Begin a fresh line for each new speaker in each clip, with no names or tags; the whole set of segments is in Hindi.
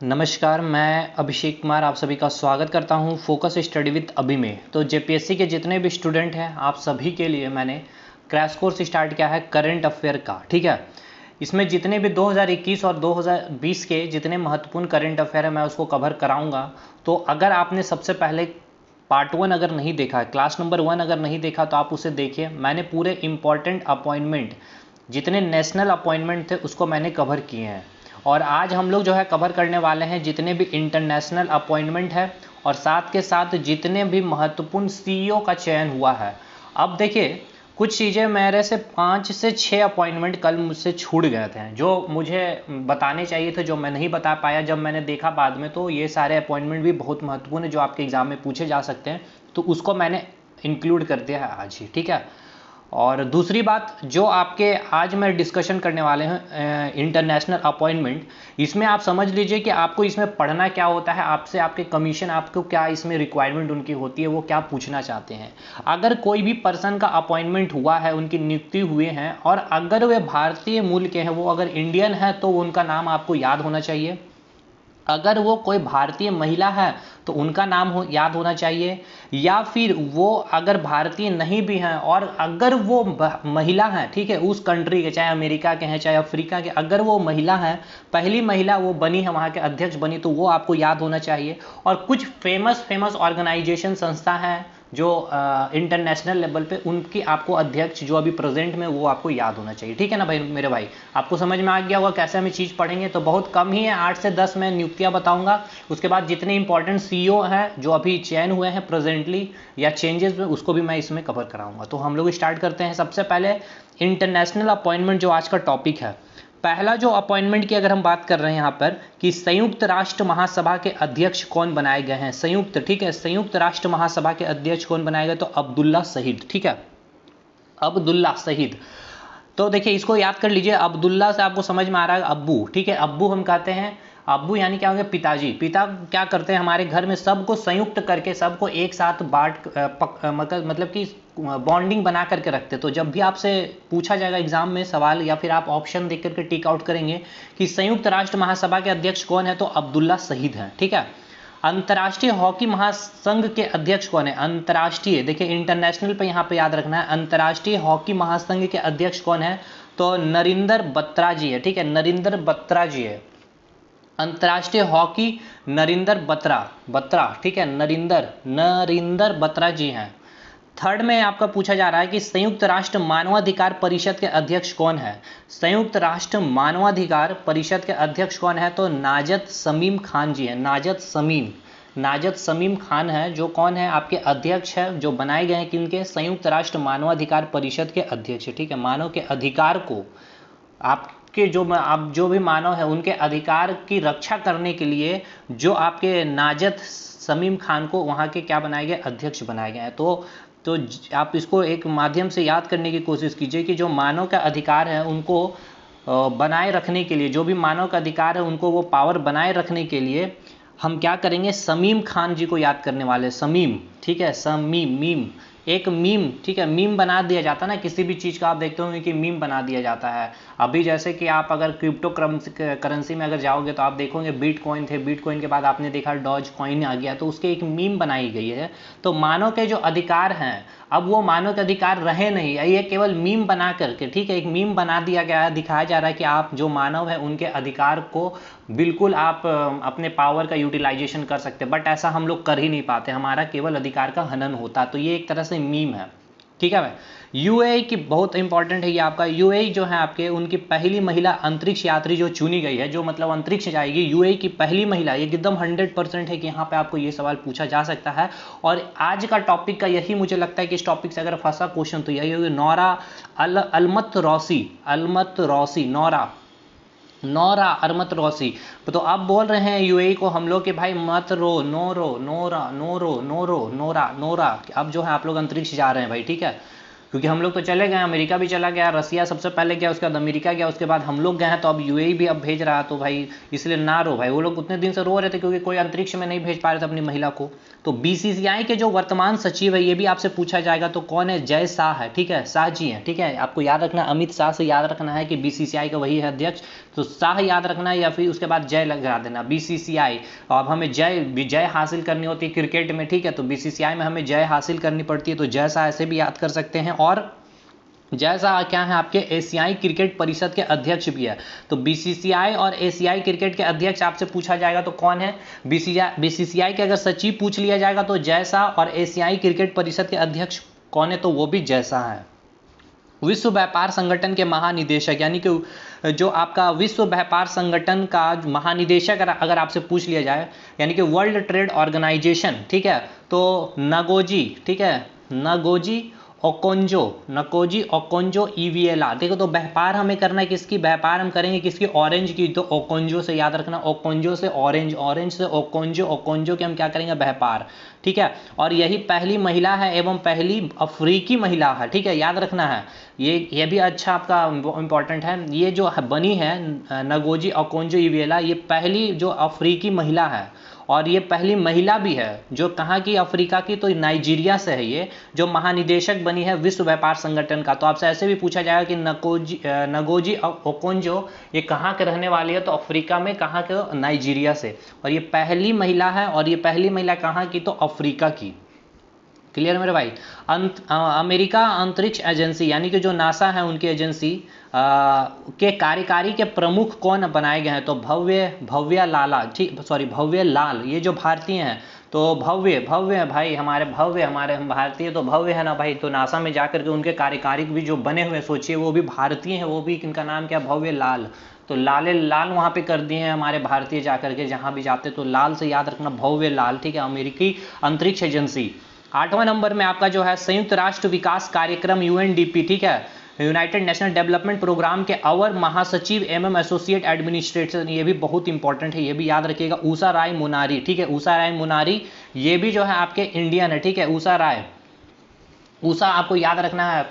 नमस्कार, मैं अभिषेक कुमार आप सभी का स्वागत करता हूं फोकस स्टडी विद अभी में। तो जेपीएससी के जितने भी स्टूडेंट हैं आप सभी के लिए मैंने क्रैश कोर्स स्टार्ट किया है करंट अफेयर का। ठीक है, इसमें जितने भी 2021 और 2020 के जितने महत्वपूर्ण करंट अफेयर है मैं उसको कवर कराऊंगा। तो अगर आपने सबसे पहले पार्ट 1 अगर नहीं देखा है, क्लास नंबर 1 अगर नहीं देखा तो आप उसे देखिए। मैंने पूरे इंपॉर्टेंट अपॉइंटमेंट जितने नेशनल अपॉइंटमेंट थे उसको मैंने कवर किए हैं। और आज हम लोग जो है कवर करने वाले हैं जितने भी इंटरनेशनल अपॉइंटमेंट है और साथ के साथ जितने भी महत्वपूर्ण सीईओ का चयन हुआ है। अब देखिए, कुछ चीज़ें मेरे से 5 से 6 अपॉइंटमेंट कल मुझसे छूट गए थे जो मुझे बताने चाहिए थे, जो मैं नहीं बता पाया। जब मैंने देखा बाद में तो ये सारे अपॉइंटमेंट भी बहुत महत्वपूर्ण है जो आपके एग्जाम में पूछे जा सकते हैं, तो उसको मैंने इंक्लूड कर दिया है आज ही। ठीक है, और दूसरी बात जो आपके आज मैं डिस्कशन करने वाले हैं इंटरनेशनल अपॉइंटमेंट, इसमें आप समझ लीजिए कि आपको इसमें पढ़ना क्या होता है, आपसे आपके कमीशन आपको क्या इसमें रिक्वायरमेंट उनकी होती है, वो क्या पूछना चाहते हैं। अगर कोई भी पर्सन का अपॉइंटमेंट हुआ है, उनकी नियुक्ति हुए हैं और अगर वे भारतीय मूल के हैं, वो अगर इंडियन है तो उनका नाम आपको याद होना चाहिए। अगर वो कोई भारतीय महिला है तो उनका नाम याद होना चाहिए, या फिर वो अगर भारतीय नहीं भी हैं और अगर वो महिला हैं, ठीक है, उस कंट्री के, चाहे अमेरिका के हैं चाहे अफ्रीका के, अगर वो महिला हैं, पहली महिला वो बनी है वहाँ के अध्यक्ष बनी, तो वो आपको याद होना चाहिए। और कुछ फेमस ऑर्गेनाइजेशन संस्था हैं जो इंटरनेशनल लेवल पे, उनकी आपको अध्यक्ष जो अभी प्रेजेंट में, वो आपको याद होना चाहिए। ठीक है ना भाई, मेरे भाई, आपको समझ में आ गया होगा कैसे हमें चीज़ पढ़ेंगे। तो बहुत कम ही है, 8 से 10 मैं नियुक्तियां बताऊंगा। उसके बाद जितने इंपॉर्टेंट सीईओ हैं जो अभी चयन हुए हैं प्रेजेंटली या चेंजेस में, उसको भी मैं इसमें कवर कराऊंगा। तो हम लोग स्टार्ट करते हैं। सबसे पहले इंटरनेशनल अपॉइंटमेंट जो आज का टॉपिक है। पहला जो अपॉइंटमेंट की अगर हम बात कर रहे हैं यहाँ पर कि संयुक्त राष्ट्र महासभा के अध्यक्ष कौन बनाए गए हैं, संयुक्त, ठीक है, संयुक्त राष्ट्र महासभा के अध्यक्ष कौन बनाए गए, तो अब्दुल्ला शहीद। ठीक है, अब्दुल्ला शहीद। तो देखिए इसको याद कर लीजिए, अब्दुल्ला से आपको समझ में आ रहा है अब्बू। ठीक है, अब्बू हम कहते हैं, अब्बू यानी क्या होंगे, पिताजी। पिता क्या करते हैं हमारे घर में सबको संयुक्त करके, सबको एक साथ मतलब कि बॉन्डिंग बना करके रखते। तो जब भी आपसे पूछा जाएगा एग्जाम में सवाल या फिर आप ऑप्शन देख करके टिक आउट करेंगे कि संयुक्त राष्ट्र महासभा के अध्यक्ष कौन है, तो अब्दुल्ला शहीद हैं। ठीक है, अंतर्राष्ट्रीय हॉकी महासंघ के अध्यक्ष कौन है, अंतर्राष्ट्रीय, देखिए इंटरनेशनल पे यहाँ पे याद रखना है, अंतर्राष्ट्रीय हॉकी महासंघ के अध्यक्ष कौन है, तो नरिंदर बत्रा जी है। ठीक है, नरिंदर बत्रा जी है, अंतर्राष्ट्रीय हॉकी नरिंदर बत्रा, ठीक है, नरिंदर बत्रा जी हैं। थर्ड में आपका पूछा जा रहा है कि संयुक्त राष्ट्र मानवाधिकार परिषद के अध्यक्ष कौन है, संयुक्त राष्ट्र मानवाधिकार परिषद के अध्यक्ष कौन है, तो नाजत शमीम खान जी हैं। नाजत शमीम खान है जो कौन है, आपके अध्यक्ष है, जो बनाए गए हैं किनके, संयुक्त राष्ट्र मानवाधिकार परिषद के अध्यक्ष। ठीक है, मानव के अधिकार को, आपके जो आप जो भी मानव है उनके अधिकार की रक्षा करने के लिए जो आपके नाजत शमीम खान को वहाँ के क्या बनाए गए, अध्यक्ष बनाए गए हैं। तो आप इसको एक माध्यम से याद करने की कोशिश कीजिए कि जो मानव का अधिकार है उनको बनाए रखने के लिए, जो भी मानव का अधिकार है उनको वो पावर बनाए रखने के लिए हम क्या करेंगे, शमीम खान जी को याद करने वाले। शमीम, ठीक है, शमीम, मीम, एक मीम, ठीक है, मीम बना दिया जाता है ना किसी भी चीज़ का, आप देखते होंगे कि मीम बना दिया जाता है। अभी जैसे कि आप अगर क्रिप्टो करेंसी में अगर जाओगे तो आप देखोगे बिटकॉइन थे, बिटकॉइन के बाद आपने देखा डॉज कॉइन आ गया, तो उसके एक मीम बनाई गई है। तो मानव के जो अधिकार हैं, अब वो मानव के अधिकार रहे नहीं, ये केवल मीम बना करके, ठीक है, एक मीम बना दिया गया है, दिखाया जा रहा है कि आप जो मानव है उनके अधिकार को बिल्कुल आप अपने पावर का यूटिलाइजेशन कर सकते हैं, बट ऐसा हम लोग कर ही नहीं पाते, हमारा केवल अधिकार का हनन होता। तो ये एक तरह से मीम है। ठीक है भाई, यूएई की बहुत इंपॉर्टेंट है ये आपका। यूएई जो है आपके, उनकी पहली महिला अंतरिक्ष यात्री जो चुनी गई है, जो मतलब अंतरिक्ष जाएगी, यूएई की पहली महिला, ये एकदम 100% है कि यहाँ पे आपको ये सवाल पूछा जा सकता है। और आज का टॉपिक का यही मुझे लगता है कि इस टॉपिक से अगर फंसा क्वेश्चन तो यही होगी, नौरा अलमत रौसी, नौरा अरमत रौसी। तो अब बोल रहे हैं यूएई को हम लोग कि भाई मत रो, नोरा। अब जो है आप लोग अंतरिक्ष जा रहे हैं भाई, ठीक है, क्योंकि हम लोग तो चले गए, अमेरिका भी चला गया, रसिया सबसे पहले गया, उसके बाद अमेरिका गया, उसके बाद हम लोग गए हैं, तो अब यूएई भी अब भेज रहा, तो भाई इसलिए ना रो भाई। वो लोग उतने दिन से रो रहे थे क्योंकि कोई अंतरिक्ष में नहीं भेज पा रहे थे अपनी महिला को। तो बीसीसीआई के जो वर्तमान सचिव है, ये भी आपसे पूछा जाएगा, तो कौन है? जय शाह है, ठीक है, शाह जी हैं, ठीक है। आपको याद रखना, अमित शाह से याद रखना है कि बीसीसीआई का वही है अध्यक्ष, तो शाह याद रखना है, या फिर उसके बाद जय लगा देना, बीसीसीआई। अब हमें जय हासिल करनी होती है क्रिकेट में, ठीक है, तो बीसीसीआई में हमें जय हासिल करनी पड़ती है, तो जय शाह ऐसे भी याद कर सकते हैं। और जय शाह क्या है? आपके एशियाई क्रिकेट परिषद के अध्यक्ष भी है। तो बीसीसीआई और एशियाई क्रिकेट के अध्यक्ष आपसे पूछा जाएगा तो कौन है? बीसीसीआई के अगर सचिव पूछ लिया जाएगा तो जय शाह, और एशियाई क्रिकेट परिषद के अध्यक्ष कौन है? तो वो भी जय शाह है। विश्व व्यापार संगठन के महानिदेशक, यानी कि जो आपका विश्व व्यापार संगठन का महानिदेशक अगर आपसे पूछ लिया जाए, यानी कि वर्ल्ड ट्रेड ऑर्गेनाइजेशन, ठीक है, तो नगोजी, ठीक है, नगोजी ओकोंजो ईवीएला। देखो, तो व्यापार हमें करना है किसकी? व्यापार हम करेंगे किसकी? ऑरेंज की, तो ओकोंजो से याद रखना, ओकोंजो से ऑरेंज, ऑरेंज से ओकोंजो, ओकोंजो के हम क्या करेंगे? व्यापार, ठीक है। और यही पहली महिला है एवं पहली अफ्रीकी महिला है, ठीक है, याद रखना है। ये भी अच्छा आपका इंपॉर्टेंट है। ये जो बनी है नगोजी ओकोंजो ईवीएला, ये पहली जो अफ्रीकी महिला है, और ये पहली महिला भी है जो कहाँ की? अफ्रीका की, तो नाइजीरिया से है ये, जो महानिदेशक बनी है विश्व व्यापार संगठन का। तो आपसे ऐसे भी पूछा जाएगा कि नगोजी ओकोंजो ये कहाँ के रहने वाली है? तो अफ्रीका में, कहाँ के? नाइजीरिया से। और ये पहली महिला है, और ये पहली महिला कहाँ की? तो अफ्रीका की। क्लियर मेरे भाई? अमेरिका अंतरिक्ष एजेंसी, यानी कि जो नासा है उनकी एजेंसी के कार्यकारी के प्रमुख कौन बनाए गए हैं? तो भव्य लाल, ये जो भारतीय हैं, तो भव्य भाई, हम भारतीय तो भव्य है ना भाई। तो नासा में जाकर के उनके कार्यकारी भी जो बने हुए, सोचिए, वो भी भारतीय हैं, वो भी, इनका नाम क्या? भव्य लाल। तो लाल वहाँ पे कर दिए हैं हमारे भारतीय, जाकर के जहाँ भी जाते तो लाल से याद रखना, भव्य लाल, ठीक है, अमेरिकी अंतरिक्ष एजेंसी। 8वां नंबर में आपका जो है संयुक्त राष्ट्र विकास कार्यक्रम यूएनडीपी, ठीक है, यूनाइटेड नेशनल डेवलपमेंट प्रोग्राम के अवर महासचिव एवं एसोसिएट एडमिनिस्ट्रेटर, ये भी बहुत इंपॉर्टेंट है, ये भी याद रखिएगा, उषा राय मुनारी, ठीक है, उषा राय मुनारी, ये भी जो है आपके इंडियन है, ठीक है, उषा आपको याद रखना है,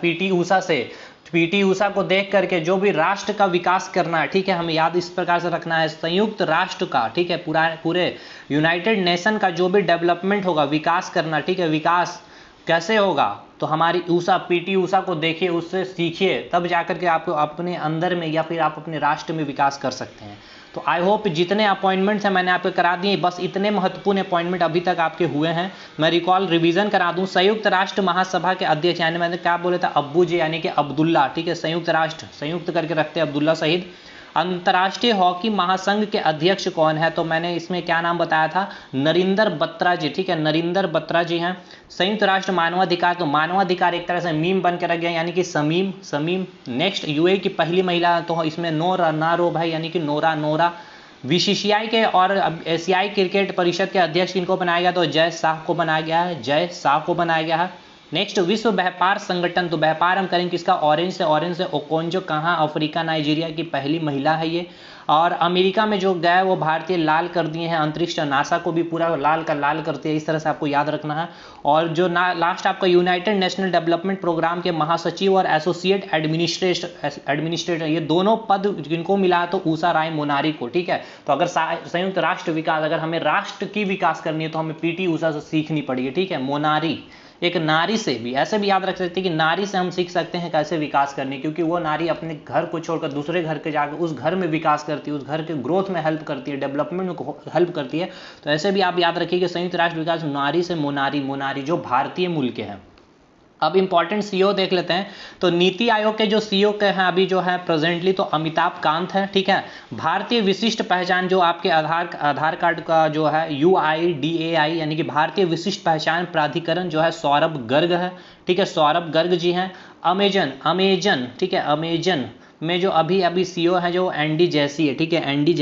पीटी उषा को देख करके जो भी राष्ट्र का विकास करना है, ठीक है, हमें याद इस प्रकार से रखना है, संयुक्त राष्ट्र का, ठीक है, पूरे यूनाइटेड नेशन का जो भी डेवलपमेंट होगा, विकास करना, ठीक है, विकास कैसे होगा? तो हमारी पीटी उषा को देखिए, उससे सीखिए, तब जाकर के आपको अपने अंदर में या फिर आप अपने राष्ट्र में विकास कर सकते हैं। तो आई होप जितने अपॉइंटमेंट्स हैं मैंने आपको करा दिए, बस इतने महत्वपूर्ण अपॉइंटमेंट अभी तक आपके हुए हैं। मैं रिवीजन करा दूं, संयुक्त राष्ट्र महासभा के अध्यक्ष, यानी मैंने क्या बोला था? अब्बू जी, यानी कि अब्दुल्ला, ठीक है, संयुक्त करके रखते हैं अब्दुल्ला शहीद। अंतर्राष्ट्रीय हॉकी महासंघ के अध्यक्ष कौन है? तो मैंने इसमें क्या नाम बताया था? नरिंदर बत्रा जी, ठीक है, नरिंदर बत्रा जी हैं। संयुक्त राष्ट्र मानवाधिकार, तो मानवाधिकार एक तरह से मीम बन के रख गया, यानी कि समीम। नेक्स्ट, यूएई की पहली महिला, तो इसमें नारो भाई, यानी कि नोरा। बीसीसीआई के और एशियाई क्रिकेट परिषद के अध्यक्ष इनको बनाया गया, तो जय शाह को बनाया गया है। नेक्स्ट, विश्व व्यापार संगठन, तो व्यापार हम करेंगे किसका? ऑरेंज से ओकोंजो, कहाँ? अफ्रीका, नाइजीरिया की पहली महिला है ये। और अमेरिका में जो गए वो भारतीय लाल कर दिए हैं, अंतरिक्ष नासा को भी पूरा लाल का लाल करते हैं, इस तरह से आपको याद रखना है। और जो लास्ट आपका यूनाइटेड नेशनल डेवलपमेंट प्रोग्राम के महासचिव और एसोसिएट एडमिनिस्ट्रेटर, ये दोनों पद जिनको मिला है तो उषा राय मुनारी को, ठीक है। तो अगर संयुक्त राष्ट्र विकास, अगर हमें राष्ट्र की विकास करनी है तो हमें पीटी उषा से सीखनी पड़ेगी, ठीक है। मोनारी, एक नारी से भी ऐसे भी याद रख सकते हैं कि नारी से हम सीख सकते हैं कैसे विकास करनी, क्योंकि वो नारी अपने घर को छोड़कर दूसरे घर के जाकर उस घर में विकास करती है, उस घर के ग्रोथ में हेल्प करती है, डेवलपमेंट में हेल्प करती है। तो ऐसे भी आप याद रखिए कि संयुक्त राष्ट्र विकास नारी से मोनारी जो भारतीय मूल के हैं। अब इंपॉर्टेंट सीईओ देख लेते हैं। तो नीति आयोग के जो सीईओ के हैं अभी जो है प्रेजेंटली, तो अमिताभ कांत है, ठीक है। भारतीय विशिष्ट पहचान, जो आपके आधार कार्ड का जो है UIDAI, यानी कि भारतीय विशिष्ट पहचान प्राधिकरण, जो है सौरभ गर्ग है, ठीक है, सौरभ गर्ग जी हैं। अमेजन, ठीक है, अमेजन में जो अभी सीईओ है जो एंडी जैसी है, ठीक है, एंडी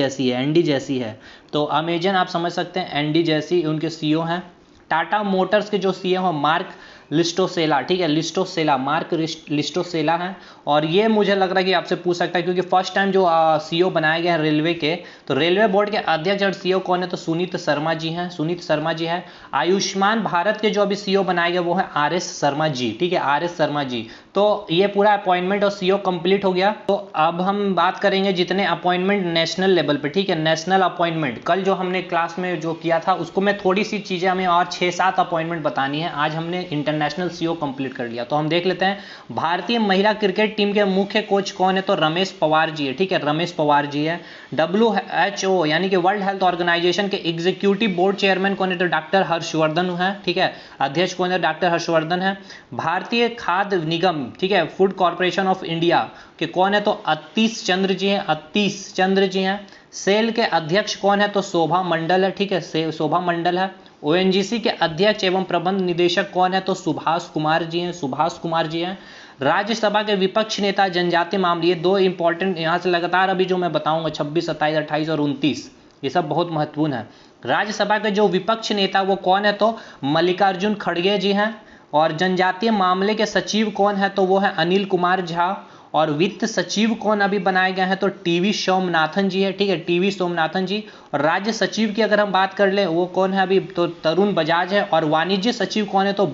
जैसी है। तो अमेजन आप समझ सकते हैं, एंडी जैसी उनके सीईओ हैं। टाटा मोटर्स के जो सीईओ हैं मार्क लिस्टोसेला, ठीक है, लिस्टोसेला, मार्क लिस्टोसेला है। और ये मुझे लग रहा है कि आपसे पूछ सकता है, क्योंकि फर्स्ट टाइम जो सीईओ बनाया गया है रेलवे के, तो रेलवे बोर्ड के अध्यक्ष और सीईओ कौन है, तो सुनीत शर्मा जी हैं, सुनीत शर्मा जी हैं। आयुष्मान भारत के जो अभी सीईओ बनाए गए वो है आर.एस. शर्मा जी, ठीक है, आर.एस. शर्मा जी। तो ये पूरा अपॉइंटमेंट और सीईओ कंप्लीट हो गया। तो अब हम बात करेंगे जितने अपॉइंटमेंट नेशनल लेवल पे, ठीक है, नेशनल अपॉइंटमेंट, कल जो हमने क्लास में जो किया था उसको मैं थोड़ी सी चीजें, हमें और 6-7 अपॉइंटमेंट बतानी है। आज हमने इंटरनेशनल सीईओ कंप्लीट कर लिया। तो हम देख लेते हैं भारतीय महिला क्रिकेट टीम के मुख्य कोच कौन है, तो रमेश पवार जी है, ठीक है, रमेश पवार जी है। WHO यानी कि वर्ल्ड हेल्थ ऑर्गेनाइजेशन के एग्जीक्यूटिव बोर्ड चेयरमैन कौन है, तो डॉक्टर हर्षवर्धन है, ठीक है, अध्यक्ष कौन है, डॉक्टर हर्षवर्धन है। भारतीय खाद्य निगम, ठीक है, फूड कॉर्पोरेशन ऑफ इंडिया के कौन है, तो अतीश चंद्र जी हैं, अतीश चंद्र जी हैं। सेल के अध्यक्ष कौन है, तो शोभा मंडल है, ठीक है, शोभा मंडल है। ONGC के अध्यक्ष एवं प्रबंध निदेशक कौन है, तो सुभाष कुमार जी हैं, सुभाष कुमार जी हैं। राज्यसभा के विपक्ष नेता जनजातीय मामले, ये 2 इंपॉर्टेंट यहाँ से लगातार अभी जो मैं बताऊंगा 26, 27, 28 और 29, ये सब बहुत महत्वपूर्ण है। राज्यसभा के जो विपक्ष नेता वो कौन है, तो मल्लिकार्जुन खड़गे जी हैं। और जनजातीय मामले के सचिव कौन है, तो वो है अनिल कुमार झा। और वित्त सचिव कौन अभी बनाए गए हैं, तो टी.वी. सोमनाथन जी है, ठीक है, टी.वी. सोमनाथन जी। और राज्य सचिव की अगर हम बात कर ले वो कौन है अभी, तो तरुण बजाज है। और वाणिज्य सचिव कौन है, तो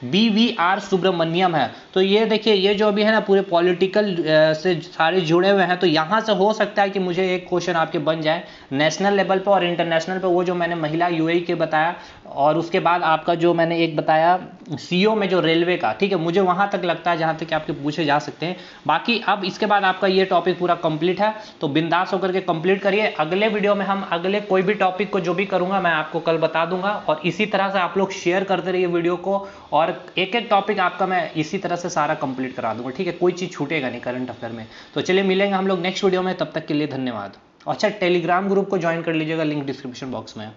BVR सुब्रमण्यम है। तो ये देखिए, ये जो अभी है ना पूरे पॉलिटिकल से सारे जुड़े हुए हैं। तो यहाँ से हो सकता है कि मुझे एक क्वेश्चन आपके बन जाए नेशनल लेवल पे और इंटरनेशनल पे, वो जो मैंने महिला यूएई के बताया, और उसके बाद आपका जो मैंने एक बताया सीईओ में जो रेलवे का, ठीक है, मुझे वहाँ तक लगता है जहाँ तक आपके पूछे जा सकते हैं। बाकी अब इसके बाद आपका ये टॉपिक पूरा कंप्लीट है, तो बिंदास होकर के कंप्लीट करिए। अगले वीडियो में हम अगले कोई भी टॉपिक को जो भी करूँगा मैं आपको कल बता दूंगा। और इसी तरह से आप लोग शेयर करते रहिए वीडियो को, और एक एक टॉपिक आपका मैं इसी तरह से सारा कंप्लीट करा दूंगा, ठीक है, कोई चीज़ छूटेगा नहीं करंट अफेयर में। तो चलिए मिलेंगे हम लोग नेक्स्ट वीडियो में, तब तक के लिए धन्यवाद। अच्छा, टेलीग्राम ग्रुप को ज्वाइन कर लीजिएगा, लिंक डिस्क्रिप्शन बॉक्स में है।